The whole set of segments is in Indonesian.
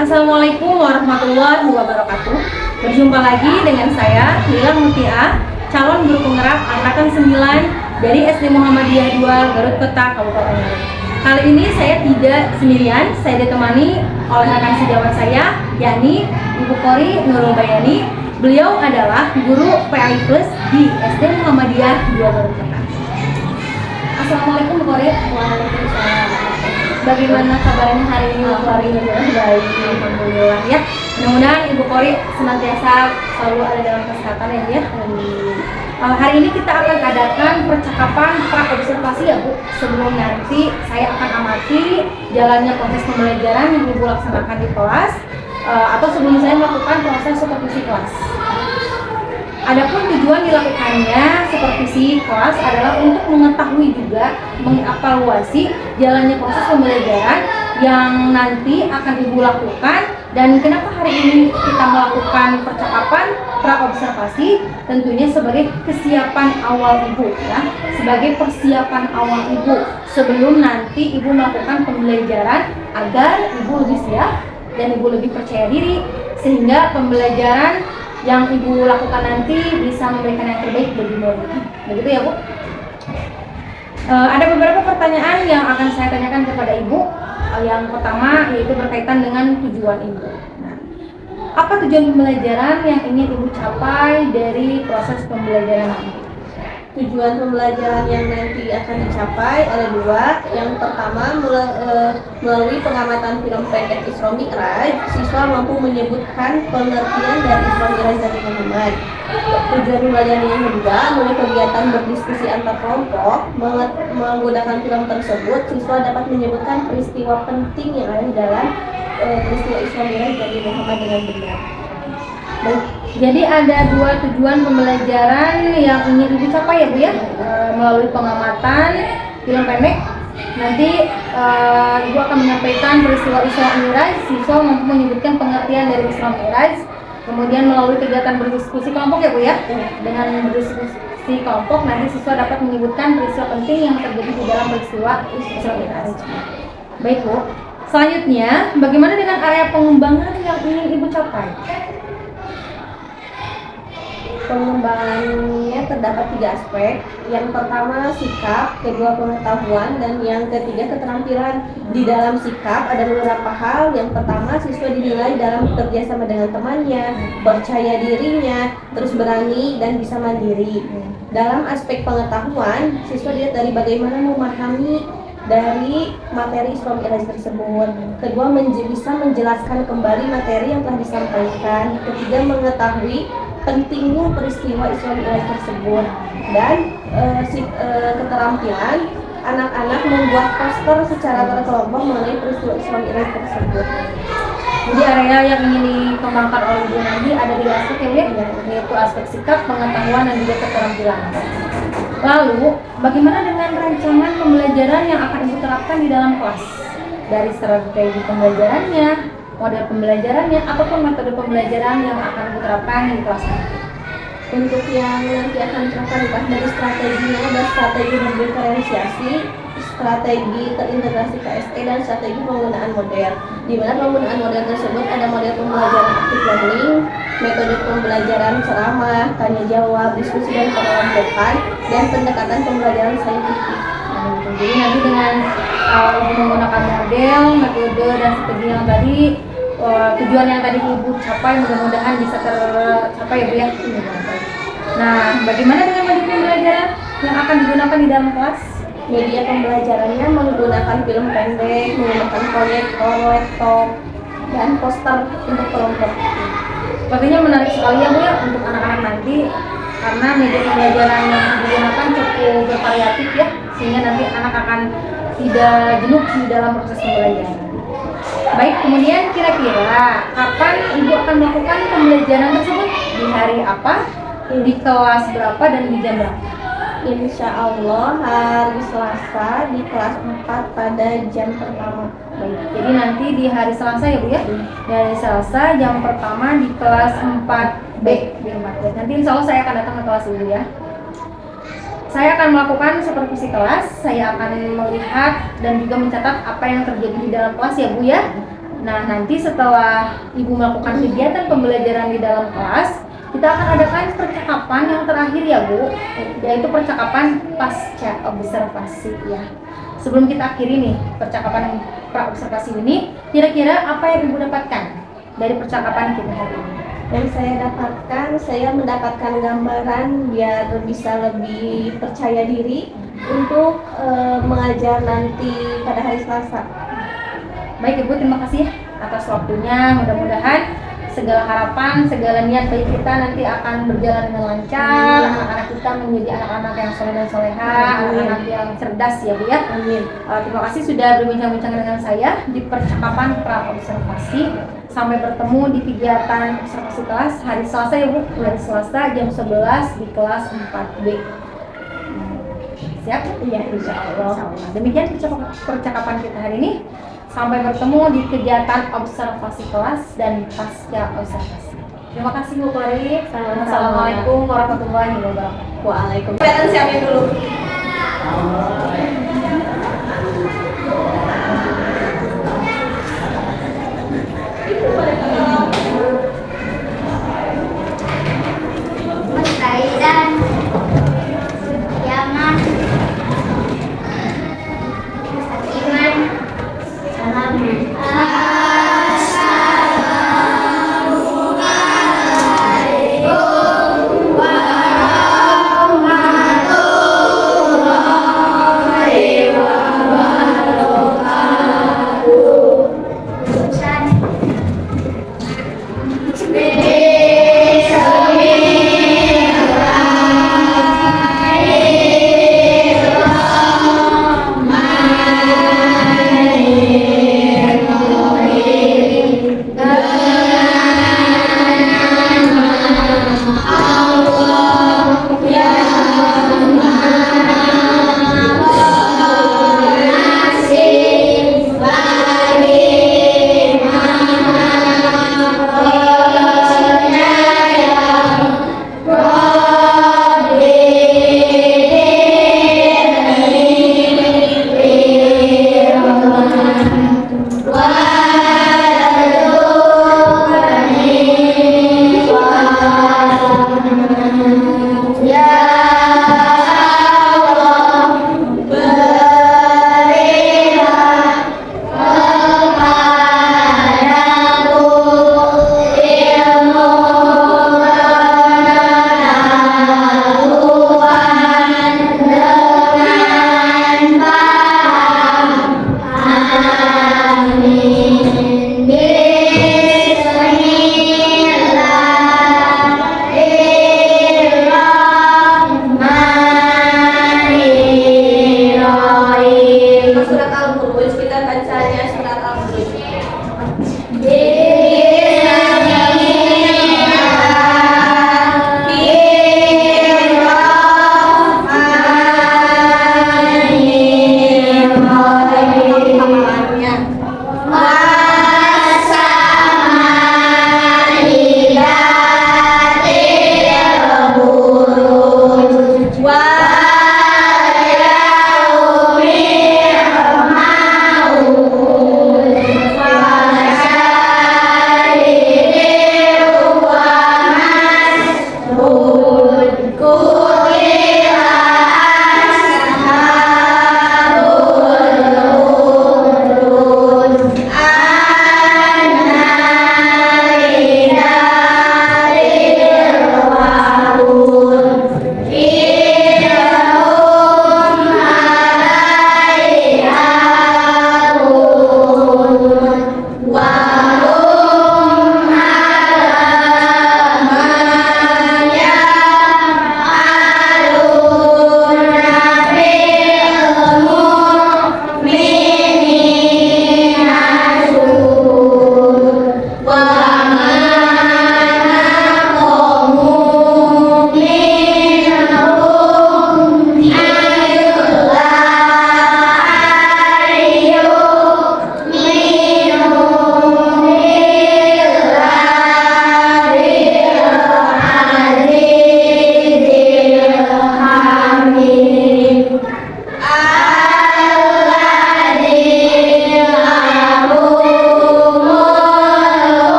Assalamualaikum warahmatullahi wabarakatuh. Berjumpa lagi dengan saya Lila Mutia, calon guru penggerak angkatan 9 dari SD Muhammadiyah 2 Garut Kota Kabupaten Garut. Kali ini saya tidak sendirian, saya ditemani oleh rekan sejawat saya, yakni Ibu Kori Nurul Bayani. Beliau adalah guru PAI Plus di SD Muhammadiyah 2 Garut Kota. Assalamualaikum Bu Kori. Waalaikumsalam. Bagaimana kabarnya hari ini Bu Kori? Baik, alhamdulillah ya. Mudah-mudahan Ibu Kori senantiasa selalu ada dalam kesehatan ya. Hari ini kita akan adakan percakapan pra-observasi ya Bu. Sebelum nanti saya akan amati jalannya proses pembelajaran yang Ibu laksanakan di kelas, atau sebelum saya melakukan proses supervisi kelas. Adapun tujuan dilakukannya supervisi kelas adalah untuk mengetahui juga, mengevaluasi jalannya proses pembelajaran yang nanti akan Ibu lakukan. Dan kenapa hari ini kita melakukan percakapan pra-observasi? Tentunya sebagai kesiapan awal Ibu ya, sebagai persiapan awal Ibu sebelum nanti Ibu melakukan pembelajaran, agar Ibu lebih siap dan Ibu lebih percaya diri, sehingga pembelajaran yang Ibu lakukan nanti bisa memberikan yang terbaik bagi murid. Begitu ya Bu? Ada beberapa pertanyaan yang akan saya tanyakan kepada Ibu. Yang pertama yaitu berkaitan dengan tujuan Ibu. Nah, apa tujuan pembelajaran yang ingin Ibu capai dari proses pembelajaran nanti? Tujuan pembelajaran yang nanti akan dicapai ada dua. Yang pertama, melalui pengamatan film pendek Isra Mi'raj, siswa mampu menyebutkan pengertian dari Isra Mi'raj dari Muhammad. Tujuan pembelajaran yang kedua, melalui kegiatan berdiskusi antar kelompok, menggunakan film tersebut, siswa dapat menyebutkan peristiwa penting yang ada di dalam peristiwa Isra Mi'raj dari Muhammad dengan benar. Jadi ada dua tujuan pembelajaran yang ingin Ibu capai ya Bu ya, melalui pengamatan film pendek. Nanti Ibu akan menyampaikan peristiwa Isra Mi'raj, siswa mampu menyebutkan pengertian dari Isra Mi'raj. Kemudian melalui kegiatan berdiskusi kelompok ya Bu ya, dengan berdiskusi kelompok nanti siswa dapat menyebutkan peristiwa penting yang terjadi di dalam peristiwa Isra Mi'raj. Baik Bu, selanjutnya bagaimana dengan area pengembangan yang ingin Ibu capai? Pengembangannya terdapat tiga aspek. Yang pertama sikap, kedua pengetahuan, dan yang ketiga keterampilan. Di dalam sikap ada beberapa hal. Yang pertama, siswa dinilai dalam bekerja sama dengan temannya, percaya dirinya, terus berani dan bisa mandiri. Dalam aspek pengetahuan, siswa dilihat dari bagaimana memahami dari materi Isra Mi'raj tersebut. Kedua, bisa menjelaskan kembali materi yang telah disampaikan. Ketiga, mengetahui pentingnya peristiwa Isra Mi'raj tersebut. Dan keterampilan, anak-anak membuat poster secara berkelompok mengenai peristiwa Isra Mi'raj tersebut. Jadi area yang ingin dikembangkan oleh Ibu nanti ada tiga aspek ya, yaitu aspek sikap, pengetahuan, dan juga keterampilan. Lalu, bagaimana dengan rancangan pembelajaran yang akan Ibu terapkan di dalam kelas? Dari strategi pembelajarannya, model pembelajarannya, ataupun metode pembelajaran yang akan Ibu terapkan di kelas nanti? Untuk yang nanti akan diterapkan dari strateginya, ada strategi berdiferensiasi, strategi terintegrasi KSE, dan strategi penggunaan model. Di mana penggunaan model tersebut ada model pembelajaran active learning, metode pembelajaran ceramah, tanya jawab, diskusi dan pengelompokan, dan pendekatan pembelajaran saintifik. Jadi nanti dengan Ibu menggunakan model, metode, dan strategi yang tadi, tujuan yang tadi Ibu capai mudah-mudahan bisa tercapai ya Bu ya. Nah, bagaimana dengan media pembelajaran yang akan digunakan di dalam kelas? Media pembelajarannya menggunakan film pendek, menggunakan proyektor, laptop, dan poster untuk kelompok. Sepertinya menarik sekali ya Bu ya untuk anak-anak nanti, karena media pembelajaran yang digunakan cukup bervariatif ya, sehingga nanti anak akan tidak jenuh di dalam proses pembelajaran. Baik, kemudian kira-kira kapan Ibu akan melakukan pembelajaran tersebut? Di hari apa? Di kelas berapa dan di jam berapa? Insya Allah hari Selasa di kelas 4 pada jam pertama. Baik, jadi nanti di hari Selasa ya Bu ya? Di hari Selasa jam pertama di kelas 4B. Nanti insya Allah saya akan datang ke kelas dulu ya. Saya akan melakukan supervisi kelas, saya akan melihat dan juga mencatat apa yang terjadi di dalam kelas ya Bu ya. Nah, nanti setelah Ibu melakukan kegiatan pembelajaran di dalam kelas, kita akan adakan percakapan yang terakhir ya Bu, yaitu percakapan pasca observasi ya. Sebelum kita akhiri nih percakapan pra observasi ini, kira-kira apa yang Ibu dapatkan dari percakapan kita hari ini? Yang saya dapatkan, saya mendapatkan gambaran biar bisa lebih percaya diri untuk mengajar nanti pada hari Selasa. Baik Ibu, terima kasih ya atas waktunya. Mudah-mudahan segala harapan, segala niat baik kita nanti akan berjalan dengan lancar. Anak-anak kita menjadi anak-anak yang soleh dan soleha, anak-anak yang cerdas ya Bu ya. Amin. Terima kasih sudah berbincang-bincang dengan saya di percakapan pra observasi. Sampai bertemu di kegiatan observasi kelas hari Selasa ya Bu. Hari Selasa jam 11 di kelas 4B. Siap? Iya, insya Allah. Demikian percakapan kita hari ini. Sampai bertemu di kegiatan observasi kelas dan pasca observasi. Terima kasih Bu Kori. Assalamualaikum warahmatullahi wabarakatuh. Waalaikumsalam. Kelihatan siapin dulu. Mustaidan Yaman Iman Salam Assalamualaikum warahmatullahi wabarakatuh.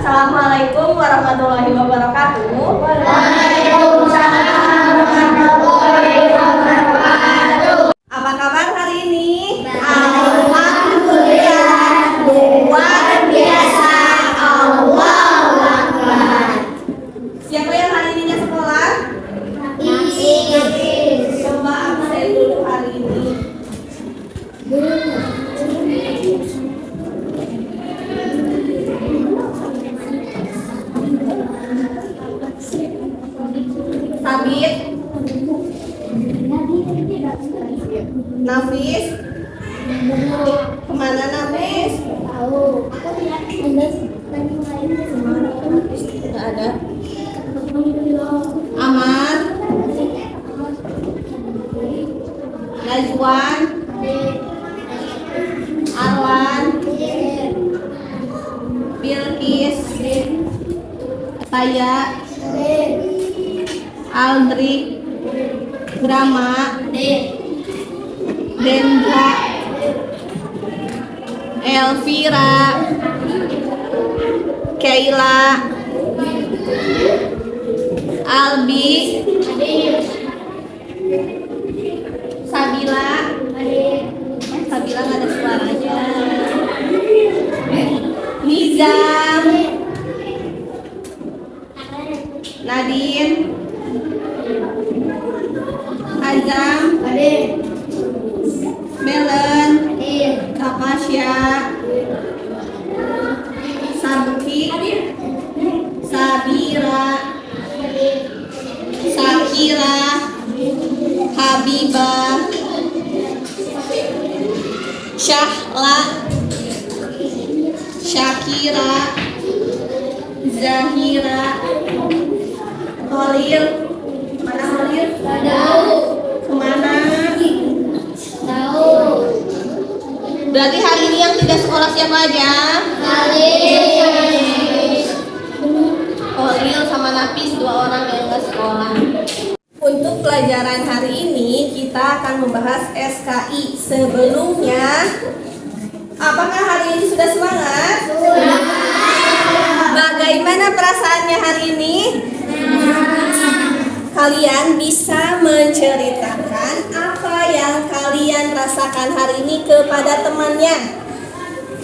Assalamualaikum warahmatullahi wabarakatuh. Waalaikumsalam warahmatullahi wabarakatuh. Apa kabar hari ini? Alhamdulillah, luar biasa. Allahu Akbar. Siapa yang hari ini ke sekolah? Coba absen dulu hari ini. Sabit, Nafis, kemana Nafis? Tidak ada. Aman, Najwan, Arwan, Bilkis, saya, Aldri, Grama, Dendra, Elvira, Keila, Albi, Sabila, Sabila nggak ada suaranya, Nizam, Nadine, Azam, Melen, Kapasya, Sabki, Sabira, Sakira, Habibah, Syahla, Syakira, Zahira, Khalil. Mana Khalil? Kemana? Berarti hari ini yang tidak sekolah siapa aja? Khalil sama Nafis, 2 orang yang nggak sekolah. Untuk pelajaran hari ini kita akan membahas SKI. Sebelumnya, apakah hari ini sudah semangat? Bagaimana perasaannya hari ini? Kalian bisa menceritakan apa yang kalian rasakan hari ini kepada temannya.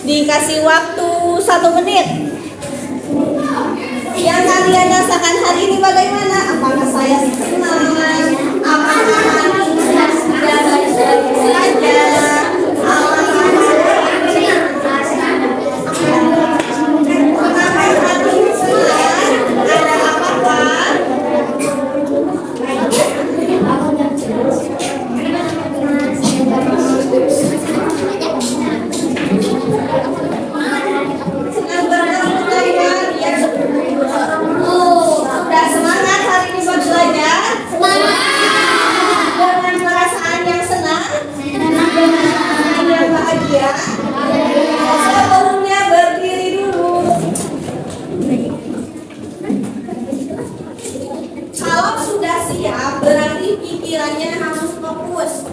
Dikasih waktu 1 menit. Yang kalian rasakan hari ini bagaimana? Apakah saya senang? Apakah hari ini sudah baik-baik saja? Apakah hari ini senang? Ada apa-apa? Senang bertemu kalian ya. Sudah semangat hari ini buat belajar? Dengan perasaan yang senang? Perasaan yang bahagia? Sebelumnya berdiri dulu. Kalau sudah siap, berarti pikirannya harus fokus.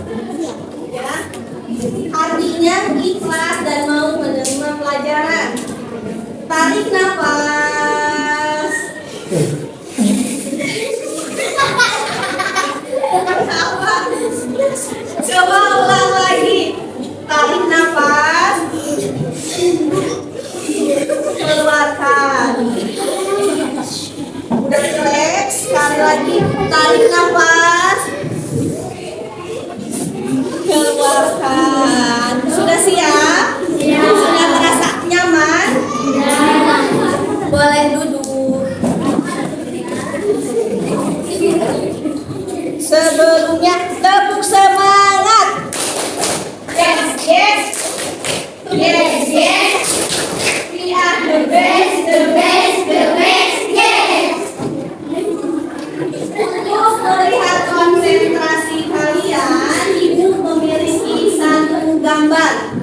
Ya. Hatinya ikhlas dan mau menerima pelajaran. Tarik nafas. Coba ulang lagi. Tarik nafas. Keluarkan. Udah relax. Sekali lagi. Tarik nafas. Keluarkan. Sudah siap? Sudah merasa nyaman? Boleh duduk. Sebelumnya tepuk semangat. Yes, yes. Yes, yes. We are the best, the best, the best. Yes. Untuk melihat konsentrasi kalian, Ibu memiliki satu gambar.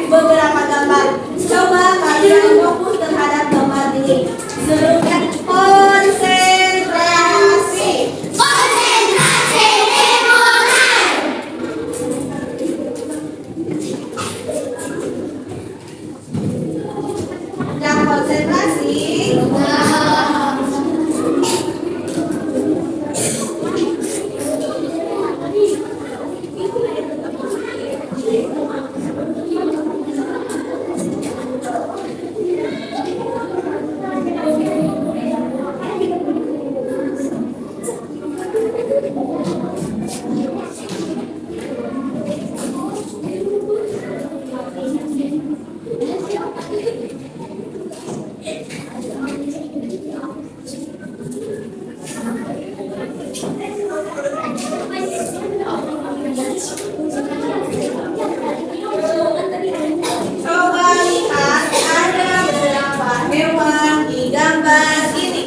Beberapa gambar. Coba kalian fokus terhadap gambar ini. Sebelumnya konsentrasi. Konsentrasi dimulai. Dan konsentrasi lagi? Coba lihat ada berapa hewan di gambar ini.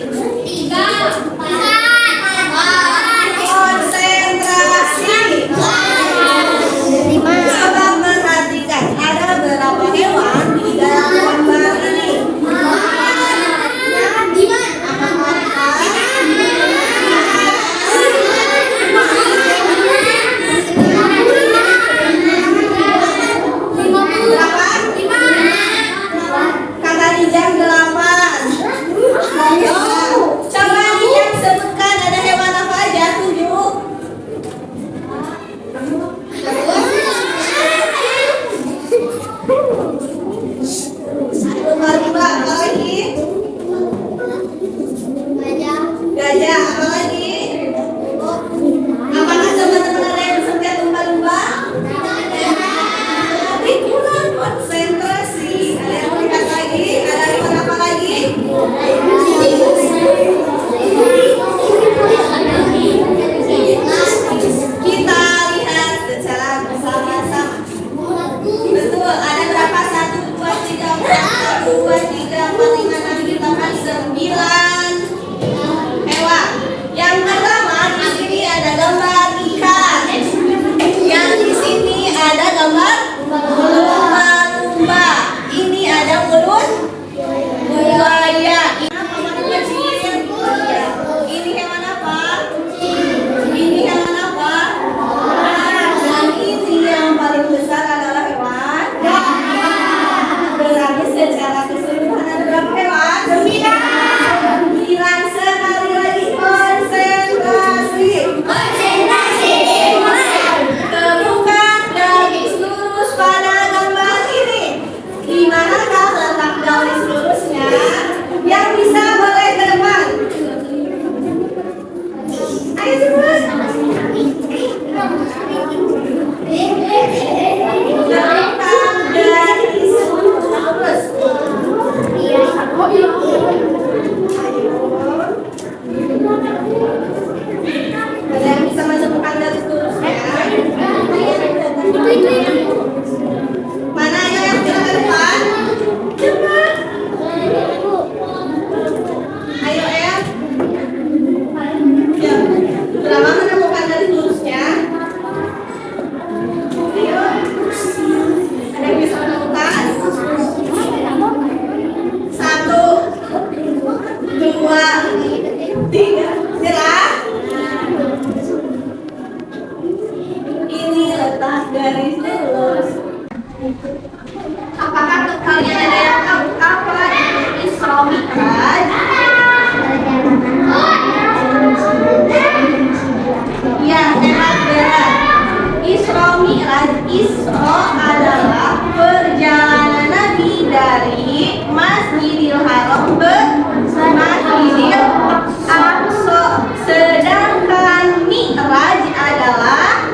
Konsentrasi. Coba perhatikan ada berapa hewan di dalam gambar ini. Berapa? Kata Nijang 8. Coba Nijang sebutkan ada hewan apa aja? 7. Lumba-lumba, apa lagi? Gajah, apa lagi? Apakah teman-teman ada yang bisa lihat lumba-lumba? Tapi kurang konsentrasi. Ada yang mau lihat lagi? Ada hewan apa lagi? Kita lihat secara bersama-sama. Betul, ada berapa? 1, 2, 3, 4, 1, 2, 3, 4, 5, 6, 7, 8, 9 hewan. Yang pertama di sini ada gambar ikan. Yang di sini ada gambar lumba-lumba. Ini ada mulut buaya. Ini hewan apa? Ini hewan apa? Dan ini yang paling besar adalah hewan. Berarti secara keseluruhan ada berapa hewan? 9. Sekali lagi konsentrasi. Temukan garis lurus pada gambar ini. Di manakah letak garis lurusnya? Yang bisa boleh ke depan. Ayo cepat. Letak garis lurus. Ada yang bisa menemukan garis lurusnya? Mana ayo yang bisa ke depan? Cepat. Ayo ya. Ya. Berapa menemukan garis lurusnya? Ayo. Ada yang bisa menemukan? 1, 2, 3. Nyerah. Ini letak garis lurus. Apakah kalian ada yang tahu apa itu Isra Mi'raj? Ya, hebat berat. Isra Mi'raj. Isra adalah perjalanan Nabi dari Masjidil Haram ke Masjidil Aqsa. Sedangkan Mi'raj adalah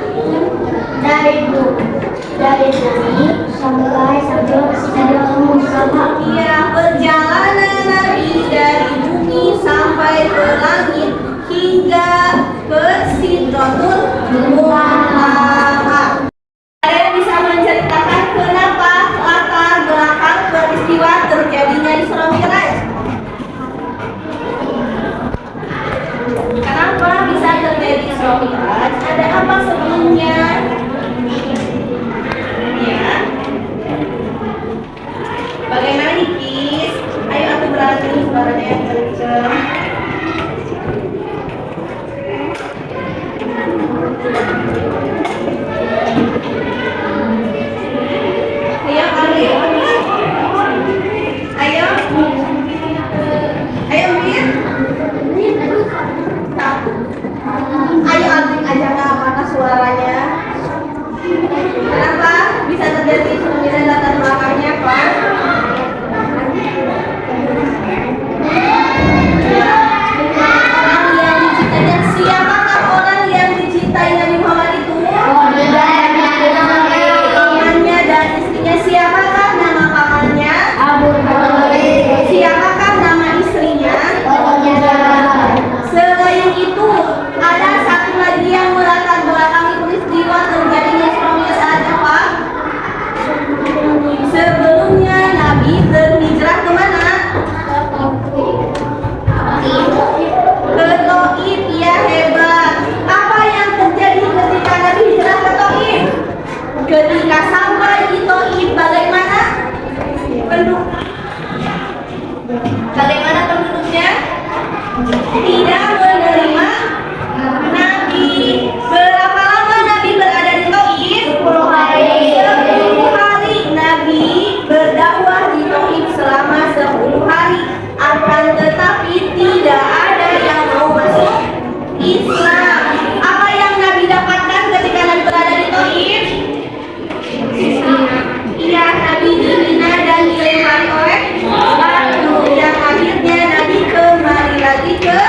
dari bumi sampai Sidratul Muntaha. ya perjalanan Nabi dari bumi sampai ke langit hingga ke Sidratul Muntaha. Ada yang bisa menceritakan kenapa latar belakang peristiwa terjadinya Isra Mi'raj? Kenapa bisa terjadi Isra Mi'raj? Ada apa sebelumnya? Ya. Bagaimana Nikis? Ayo aku berlatih suaranya yang kenceng. Ayo, ayo. Ayo. tidak menerima Nabi. Berapa lama Nabi berada di Taif? 10 hari. 10 hari Nabi berdakwah di Taif selama 10 hari. Akan tetapi tidak ada yang mau masuk Islam. Apa yang Nabi dapatkan ketika Nabi berada di Taif? Iya, Nabi dihina dan dilempari oleh batu. Dan akhirnya Nabi kembali lagi ke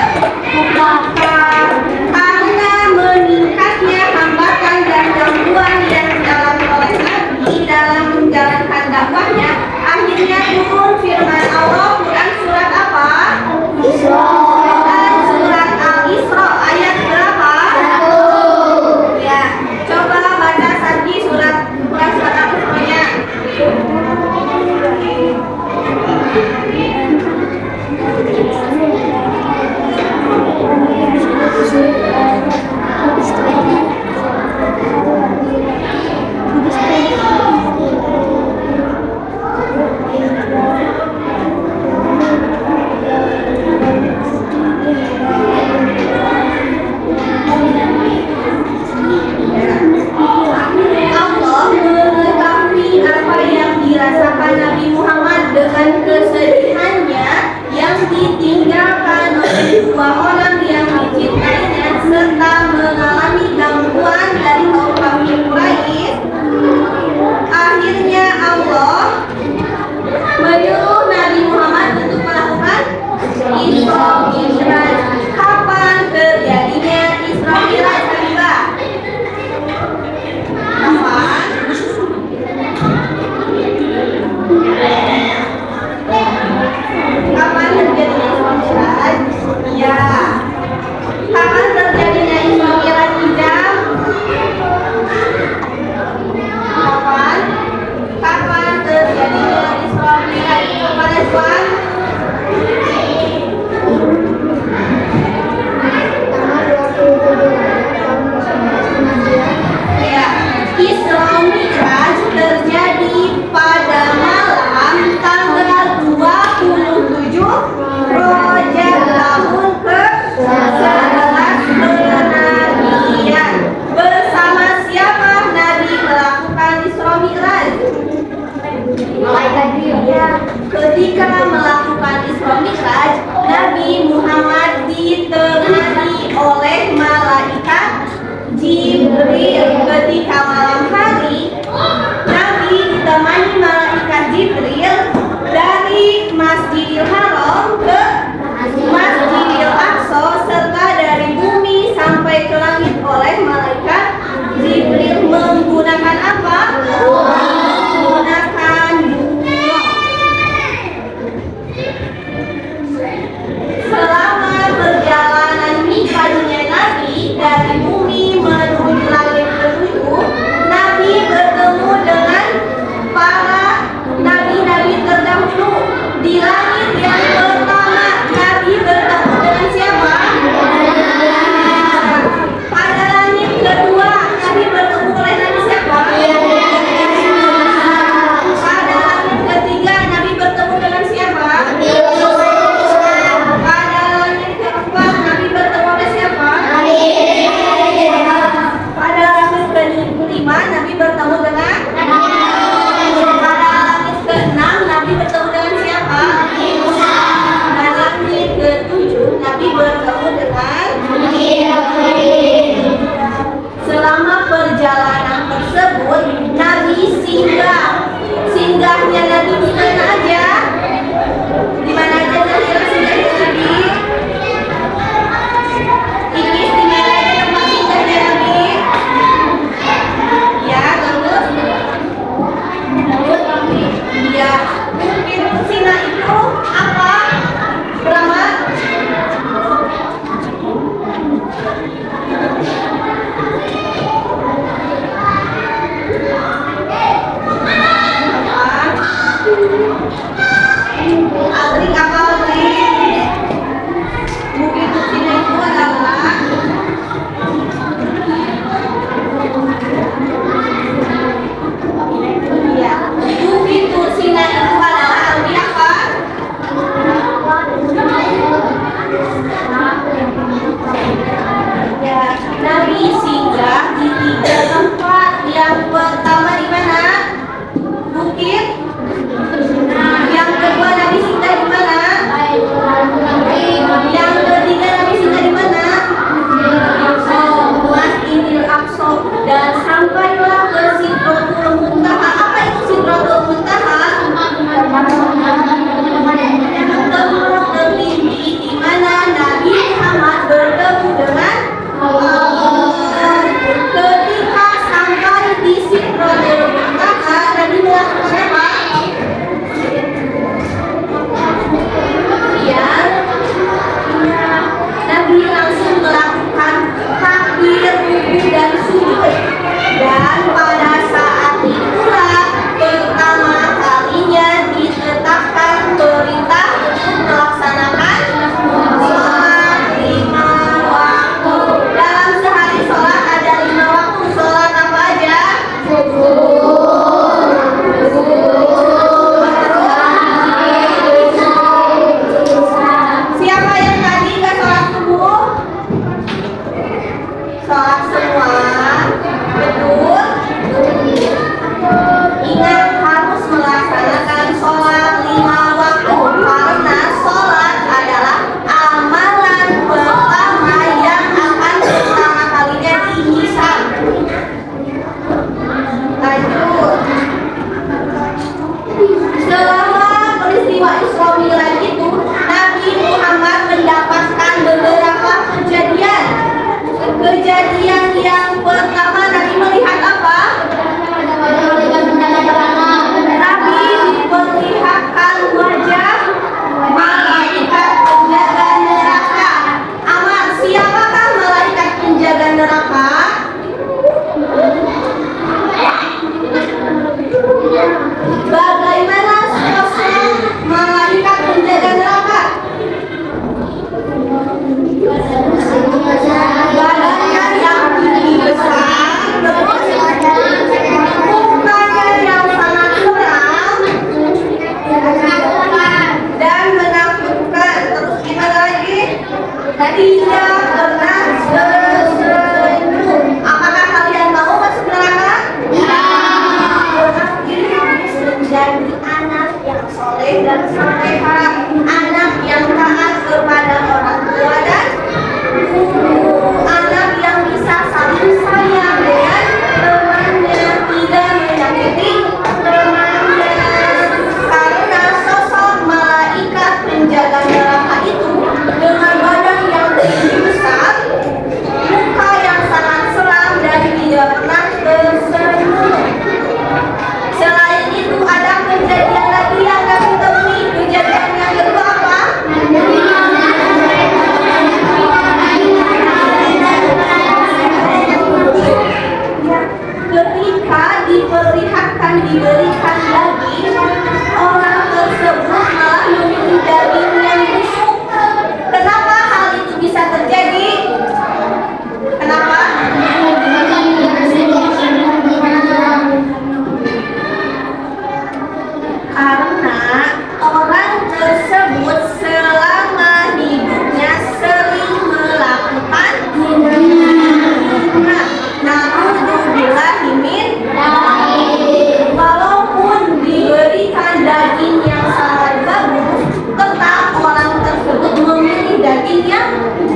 orang tersebut memilih daging yang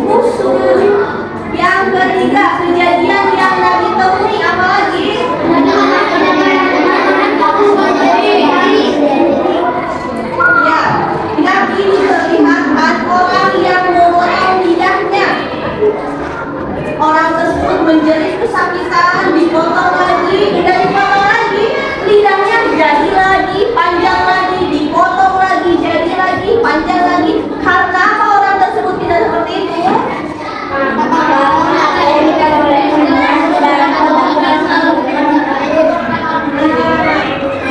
busuk. Yang ketiga, kejadian yang Nabi temui apalagi? Ya, Nabi diperlihatkan orang yang memotong lidahnya. Orang tersebut menjerit kesakitan, dipotong lagi, lidahnya jadi lagi, panjang lagi, dipotong lagi, jadi lagi, panjang lagi. Karena apa orang tersebut tidak seperti itu?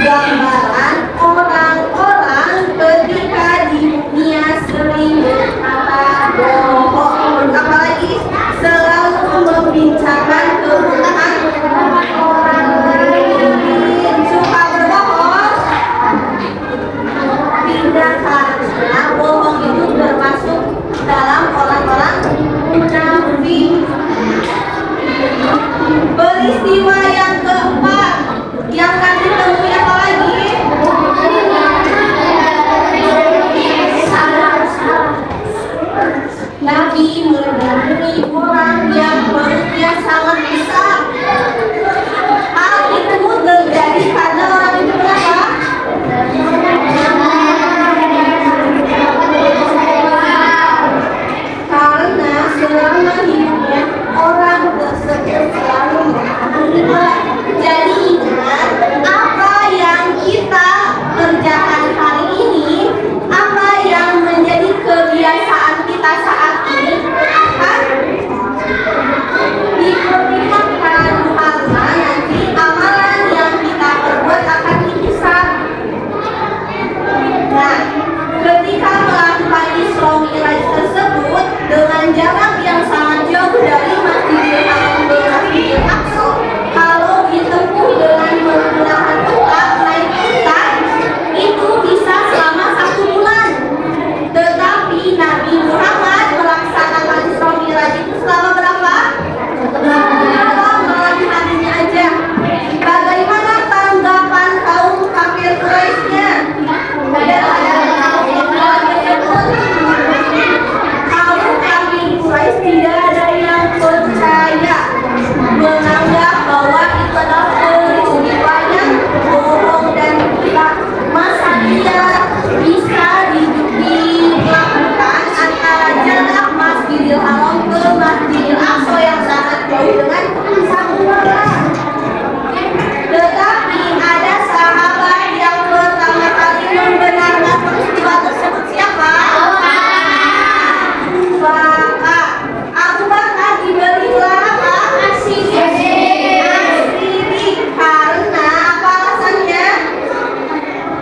Gambaran orang-orang ketika di dunia sering berkata bohong, apalagi selalu membincangkan keburukan orang lain, suka berbohong. Tidak, karena bohong itu termasuk dalam orang-orang munafik. Peristiwa yang keempat yang Nabi temui apa lagi? Nabi menemui orang yang perutnya sangat besar. Hal itu terjadi karena orang itu berapa? Karena selama hidupnya orang tersebut selalu menghadiri berat. Jadi ingat, apa yang kita kerjakan hari ini, apa yang menjadi kebiasaan kita saat ini akan diperlihatkan, karena nanti amalan yang kita perbuat akan dihisab. Nah, ketika melakukan Isra Mi'raj tersebut dengan jarak yang sangat jauh dari Masjidil Haram ke Masjidil Aqsa, kalau ditempuh dengan menggunakan unta, naik unta, itu bisa selama 1 bulan. Tetapi Nabi Muhammad melaksanakan Isra Mi'raj itu selama berapa? Malam harinya aja. Bagaimana tanggapan kaum kafir Quraisy-nya? Kaum kafir Quraisy tidak ada yang percaya, menganggap bahwa itu adalah peristiwa yang bohong dan gila. Masa tidak bisa dilakukan antara jarak Masjidil Haram ke Masjidil Aqsa yang sangat jauh dengan 1 bulan. Tetapi ada sahabat yang pertama kali membenarkan peristiwa tersebut. Siapa? Abu Bakar diberilah apa? Asiri. Karena apa alasannya?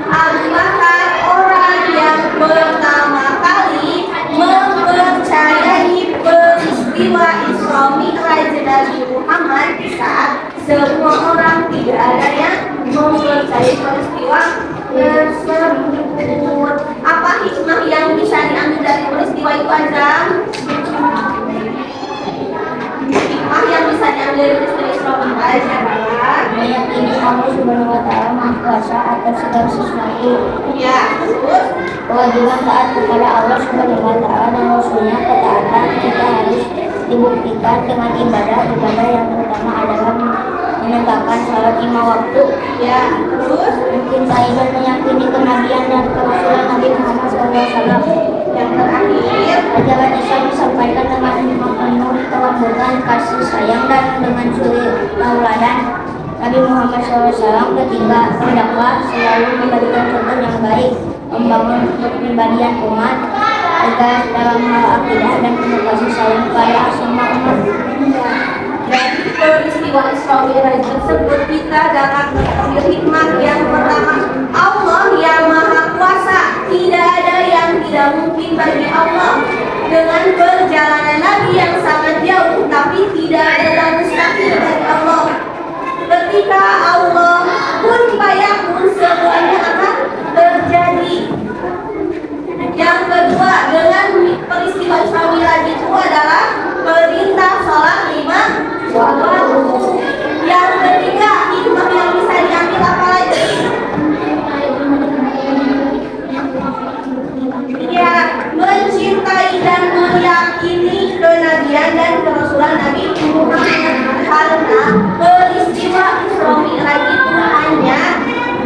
Abu Bakar orang yang pertama kali mempercayai peristiwa Isra Mi'raj Nabi Muhammad saat semua orang tidak ada yang mempercayai peristiwa tersebut. Apa hikmah yang bisa diambil dari peristiwa itu, Azam? Hikmah yang bisa diambil dari peristiwa Isra Mi'raj adalah Meyakini Allah Subhanahu wa Ta'ala Maha Kuasa atas segala sesuatu. ya, terus Kewajiban taat kepada Allah Subhanahu wa Ta'ala dan Rasulnya. Ketaatan kita harus dibuktikan dengan ibadah yang utama adalah menegakkan salat 5 waktu. ya, terus Mencintai dan meyakini kenabian dan kerasulan Nabi Muhammad SAW. yang terakhir Ajaran Islam disampaikan dengan penuh kelembutan, kasih sayang, dan dengan suri tauladan Nabi Muhammad SAW. Ketiga, berdakwah selalu memberikan contoh yang baik, membangun kepribadian umat, tegas dalam hal akidah dan penuh kasih sayang kepada semua umat. dari peristiwa Isra Mi'raj tersebut kita dapat mengambil hikmah yang pertama, Allah yang Maha Kuasa, tidak ada yang tidak mungkin bagi Allah. Dengan perjalanan Nabi yang sangat jauh, tapi tidak ada yang mustahil dari Allah. Ketika Allah kun fayakun, semuanya akan terjadi. Yang kedua, dengan peristiwa Isra Mi'raj itu adalah perintah sholat 5 waktu. Yang ketiga, hikmah yang bisa diambil apa lagi? Ya, mempercayai dan meyakini kenabian dan kerasulan Nabi Muhammad karena peristiwa Isra Mi'raj itu hanya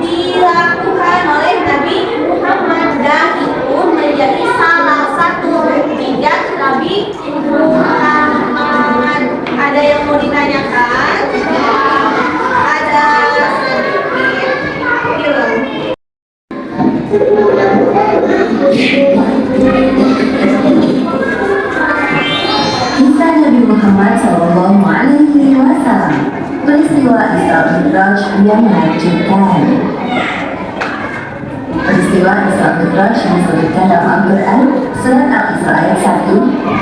dilakukan oleh Nabi Muhammad dan itu menjadi salah satu mukjizat Nabi Muhammad. Ada yang mau ditanyakan? Ada sedikit film. Kisah Nabi Muhammad SAW, peristiwa Isra Mi'raj yang menakjubkan. Peristiwa Isra Mi'raj yang disebutkan dalam Al-Quran, surat Al-Isra ayat 1,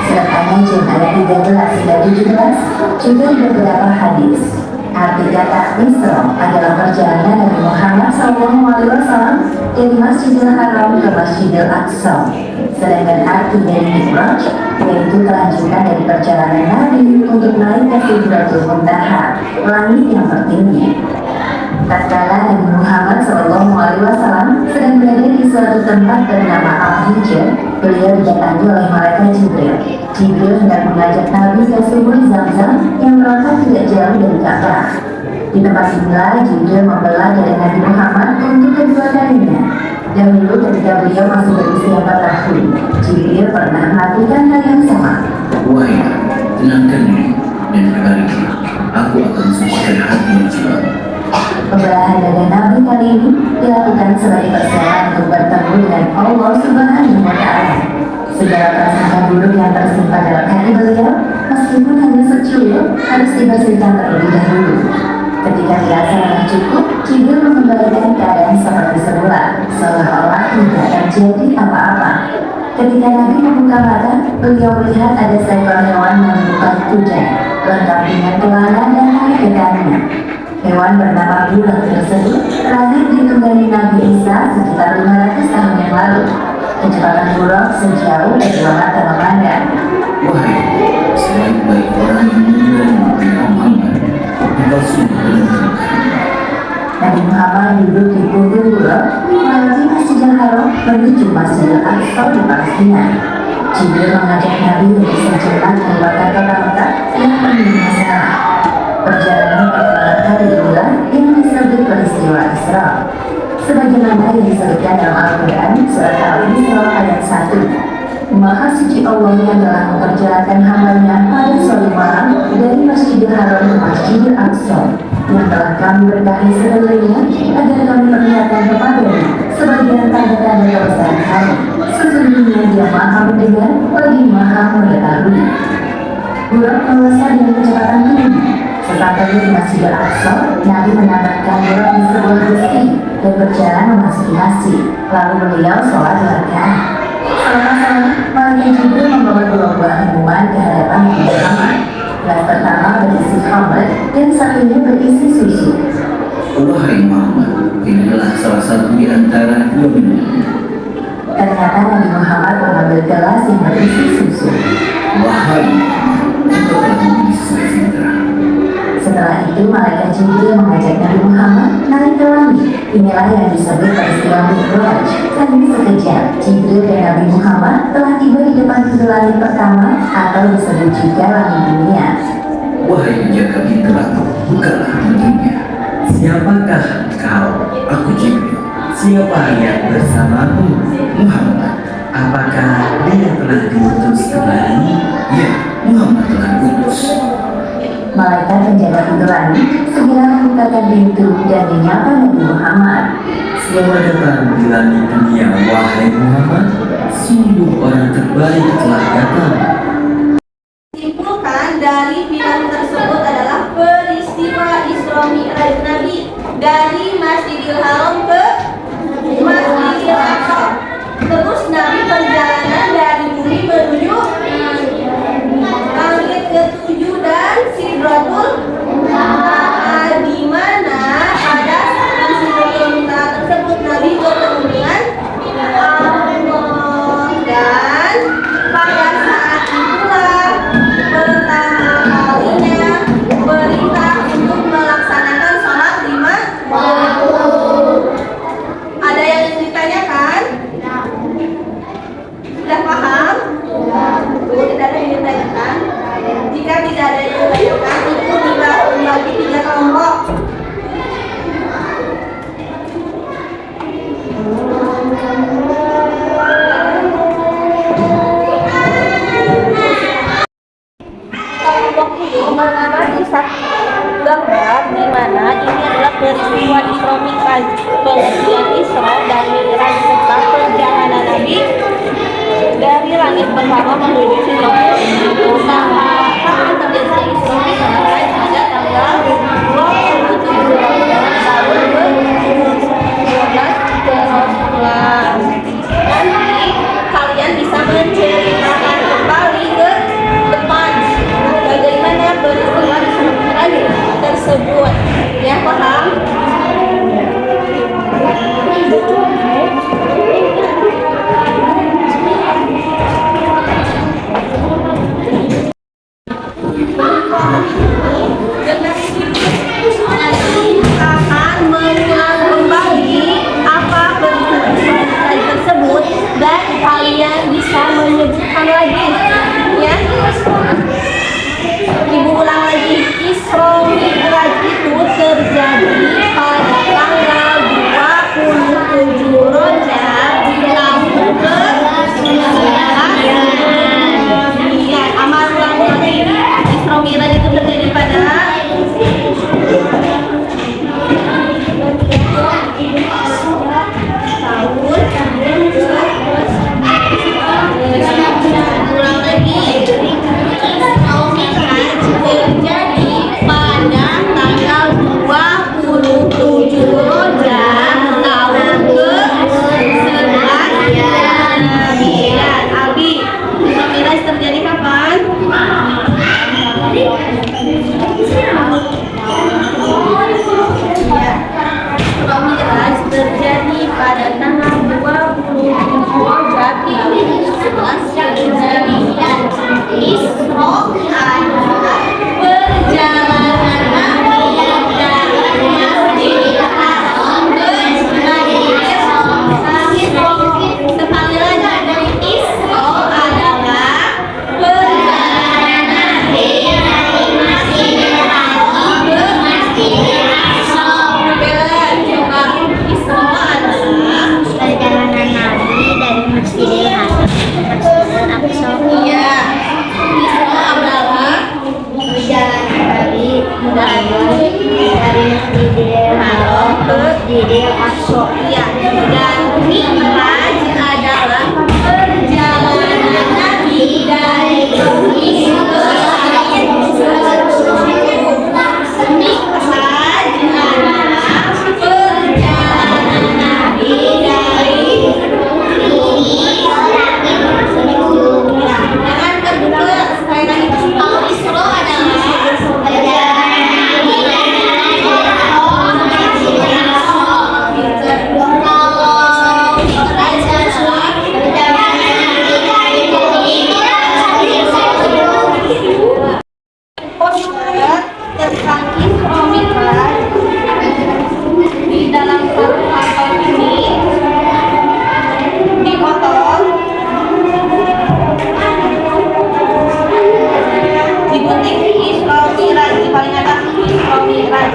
surat An-Najm ayat 13 hingga 17, juga beberapa hadis. Arti kata Isra adalah perjalanan Nabi Muhammad SAW dari Masjidil Haram ke Masjidil Aqsa. Sedangkan arti dari Mi'raj yaitu kelanjutan dari perjalanan Nabi untuk naik ke Sidratul Muntaha, langit yang tertinggi. Tatkala Nabi Muhammad SAW sedang berada di suatu tempat bernama Al-Hijr, beliau didatangi oleh malaikat Jibril. Jibril hendak mengajak Nabi ke sumur Zam-Zam yang terletak tidak jauh dari Ka'bah. Di tempat inilah Jibril membelah dada Nabi Muhammad untuk kedua kalinya. Dahulu ketika beliau masih berusia 4 tahun, Jibril pernah melakukan hal yang sama. Wahai, tenangkan diri dan berbaliklah. Aku akan sucikan hati dan jiwa. Pembelahan dada Nabi kali ini dilakukan sebagai persiapan untuk bertemu dengan Allah Subhanahu wa Ta'ala. Segala prasangka buruk yang tersimpan dalam hati beliau, meskipun hanya secuil, harus dibersihkan terlebih dahulu. Ketika dirasa telah cukup, Jibril mengembalikan keadaan seperti semula, seolah-olah tidak terjadi apa-apa. Ketika Nabi membuka mata, beliau melihat ada seekor hewan menyerupai kuda, lengkap dengan pelana dan ikannya. Hewan bernama bulan tersebut lahir ditunggangi Nabi Isa sekitar 500 tahun yang lalu. Kecepatan burung sejauh dari mata memandang. Wahai, sebaik-baik orang yang meninggal Nabi Muhammad, engkau sungguh beruntung. Nabi Muhammad duduk di punggung burung melalui Masjidil Haram menuju Masjidil Aqsa di Palestina. Jibril mengajak Nabi untuk sejenak melupakan kota-kota yang penuh masalah. Perjalanan pertama kali inilah yang disebut peristiwa Isra. Sebagaimana yang disebutkan dalam Al-Quran surat Al-Isra ayat 1. Maha suci Allah yang telah memperjalankan hambanya pada sore malam dari Masjidil Haram ke Masjidil Aqsa, yang telah kami berkahi seluruhnya agar kami perlihatkan kepadanya sebagian tanda-tanda kebesaran kami. Sesungguhnya Dia Maha mendengar lagi Maha mengetahui. Burung melesat dengan kecepatan tinggi. Sesampainya di Masjidil Aqsa, Nabi menambahkan burung di sebuah besi dan berjalan memasuki masjid. Lalu beliau sholat 2 rakaat. Selepas sholat, malaikat Jibril membawa 2 buah minuman ke hadapan Nabi Muhammad. Gelas pertama berisi khamr dan satunya berisi susu. Wahai Muhammad, inilah salah satu di antara 2 minuman. Ternyata Nabi Muhammad mengambil gelas yang berisi susu. Wahai Muhammad, engkau telah memilih sesuai fitrah. Setelah itu, malaikat Jibril mengajak Nabi Muhammad naik ke langit. Inilah yang disebut peristiwa Mi'raj. Hanya sekejap, Jibril dan Nabi Muhammad telah tiba di depan pintu langit pertama atau disebut juga langit dunia. Wahai penjaga pintu langit, bukalah pintunya. Siapakah kau? Aku Jibril. Siapa yang bersamaku? Muhammad. Apakah dia telah diutus kembali? Ya, Muhammad telah diutus. Malaikat penjaga pintu langit segera membukakan pintu dan menyapa Nabi Muhammad. Selamat datang di langit dunia, wahai Muhammad. Sungguh orang terbaik telah datang. Simpulkan dari film tersebut adalah peristiwa Isra Mi'raj Nabi dari Masjidil Haram ke Masjidil Aqsa. Terus Nabi perjalanan dari bumi menuju langit ke-7 dan Sidratul Muntaha, di mana pada saat Sidratul Muntaha tersebut Nabi bertemu dengan Allah, dan pada saat itulah pertama kalinya perintah untuk melaksanakan sholat 5 waktu. pengetahuan Isra Mi'raj, pengertian Isra dan Mi'raj serta perjalanan Nabi dari langit pertama menuju Sidratul Muntaha. Kapan terjadinya Isra Mi'raj? Pada tanggal 27 Ramadan tahun 2012. Nanti kalian bisa menceritakan kembali ke depan bagaimana peristiwa Isra Mi'raj tersebut. Ya, paham? Akan mengulang kembali apa peristiwa tersebut dan kalian bisa menyebutkan lagi, ya. Ibu ulang lagi. Isra Mi'raj itu terjadi pada tanggal 27 Rajab tahun ke-19. Ya, amal ulang lagi. Isra Mi'raj itu terjadi pada ulang lagi. Terjadi pada tanggal 27 Rajab tahun ke-11. Ya, Abi, Isra Mi'raj terjadi kapan? Ya, Isra Mi'raj terjadi pada tanggal 27 Rajab tahun ke-11. Isra adalah perjalanan Nabi dari Masjidil Haram ke Madinah. Sekali lagi, Isra adalah perjalanan Nabi dari Masjidil Haram ke Madinah. Coba, Isra adalah Perjalanan Nabi dari Masjidil Haram ke Masjidil Aqsa. Iya, Isra adalah Perjalanan Nabi dari Masjidil Haram ke Masjidil Aqsa. iya, dan Mi'raj adalah perjalanan Nabi dari bumi ke langit. Mi'raj adalah perjalanan Nabi dari bumi ke langit. Jangan kebuka sekali lagi. Kalau Isra adalah perjalanan Nabi dari tentang Isra Mi'raj di dalam satu halaman ini dipotong, digunting. Isra Mi'raj di paling atas. Isra Mi'raj.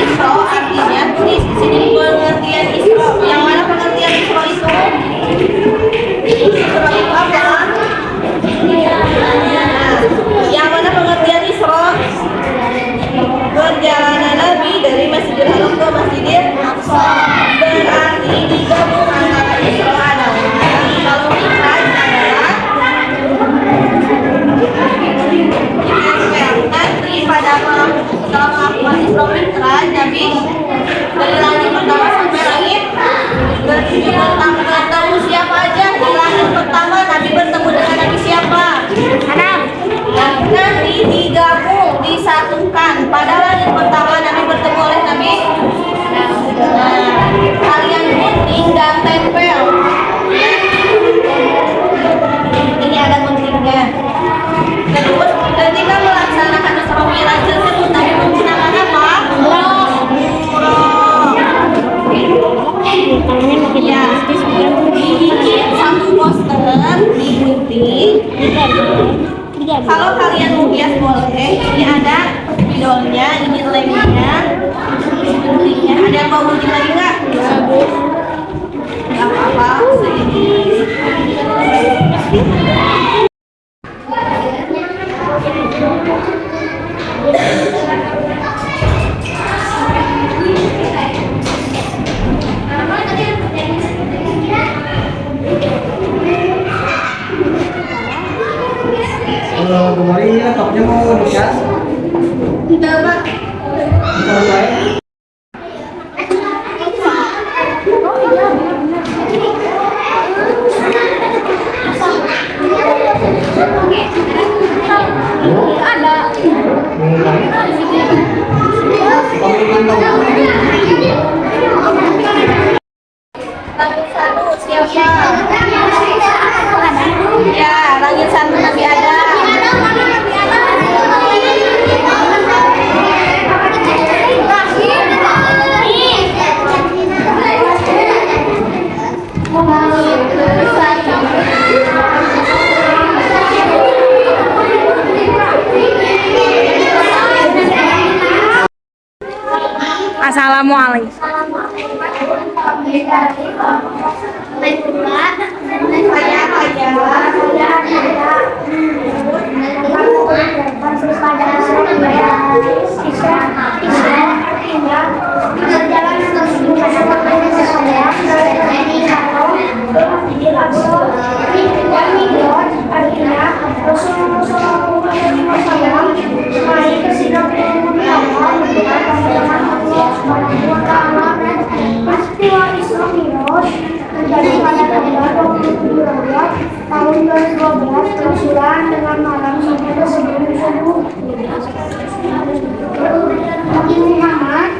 Isra artinya di sini pengertian Isra. Yang mana pengertian Isra itu? Isra itu apa? Yang mana pengertian Isra? Perjalanan Nabi dari Masjidil Haram ke Masjidil Aqsa. Berarti digabung antara Isra adalah, kalau Mi'raj adalah nanti pada setelah melakukan Isra Mi'raj, Nabi dari langit pertama sampai langit ke-7 bertemu siapa aja. Di langit pertama Nabi bertemu dengan Nabi siapa? Nanti digabung, disatukan. Pada langit pertama Nabi bertemu oleh Nabi. Kalian gunting dan tempel. Ini ada guntingnya. Terus ketika melaksanakan Isra Mi'raj tersebut, Nabi menggunakan apa? Ya, dibikin satu poster, digunting. Kalau kalian mau hias boleh. Ini ada spidolnya, ini lemnya, guntingnya. Ada yang mau gunting lagi nggak? Nggak apa-apa. kemarin laptopnya mau dicas. Tidak, Pak. Kalau baik. Langit satu siapa? Ya, langit satu Nabi Adam. Assalamualaikum. Terjadi pada tanggal 27 Rajab tahun 2012 kesusulan dengan malam sampai ke sebelum subuh. Nabi Muhammad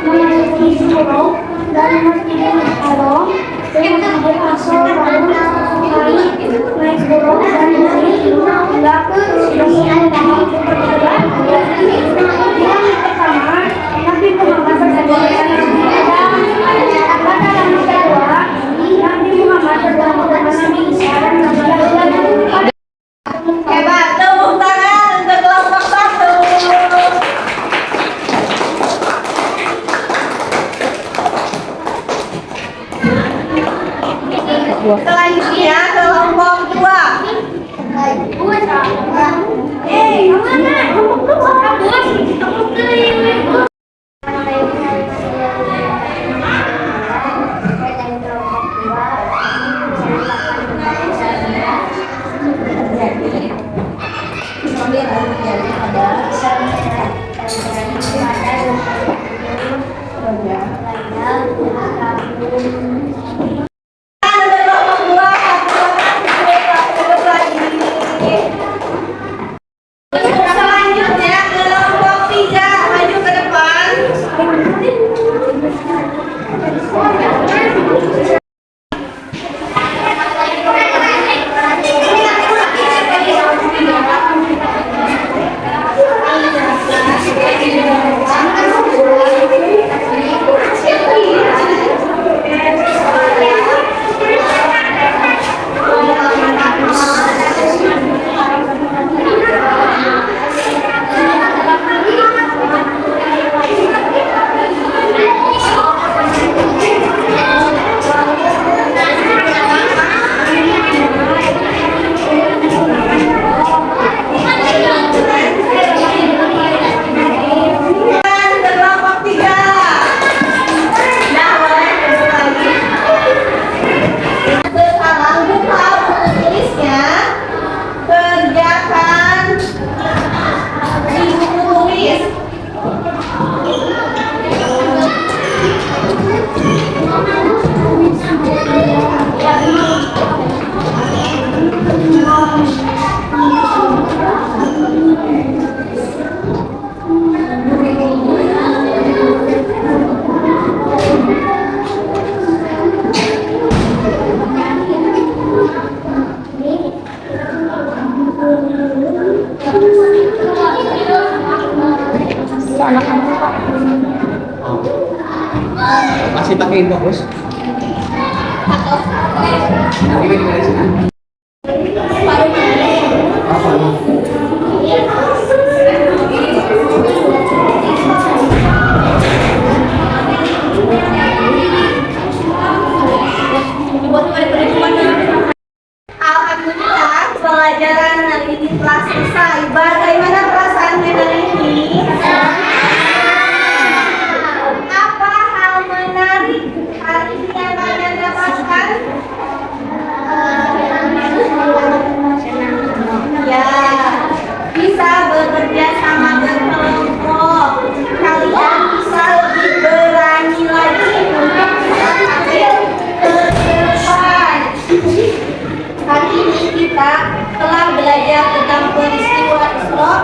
menaiki surau dari Masjidil Haram ke Masjidil Aqsa lalu naik surau dari hingga ke Masjidil Haram. Yang pertama, Nabi Muhammad berkata Hebat, tepuk tangan untuk kelompok satu. Selanjutnya kelompok dua. Selanjutnya kelompok tiga, maju ke depan. Kelompok tiga. Nah, boleh duduk lagi. Sekarang buka buku tulisnya. Kerjakan di buku tulis. Masih pakai info bos. Ini gimana sih? Apa nih? Alhamdulillah, pelajaran hari ini telah selesai. Bagaimana perasaannya hari ini? Apa hal menarik hari ini yang kalian dapatkan? Ya, belajar tentang peristiwa Isra?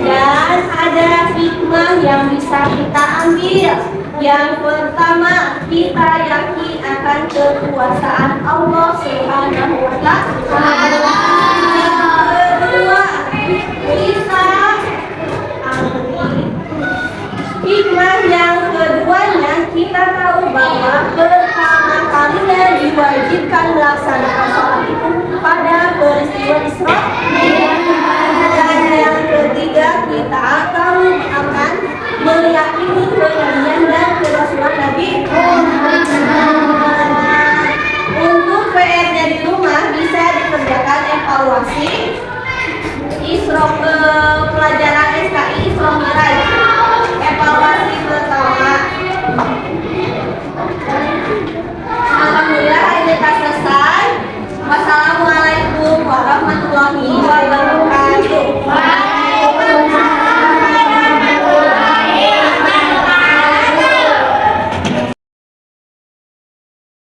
Dan ada hikmah yang bisa kita ambil. Yang pertama, kita yakin akan kekuasaan Allah Subhanahu wa Ta'ala. Yang kedua, kita hikmah yang keduanya, kita tahu bahwa pertama kalinya diwajibkan melaksanakan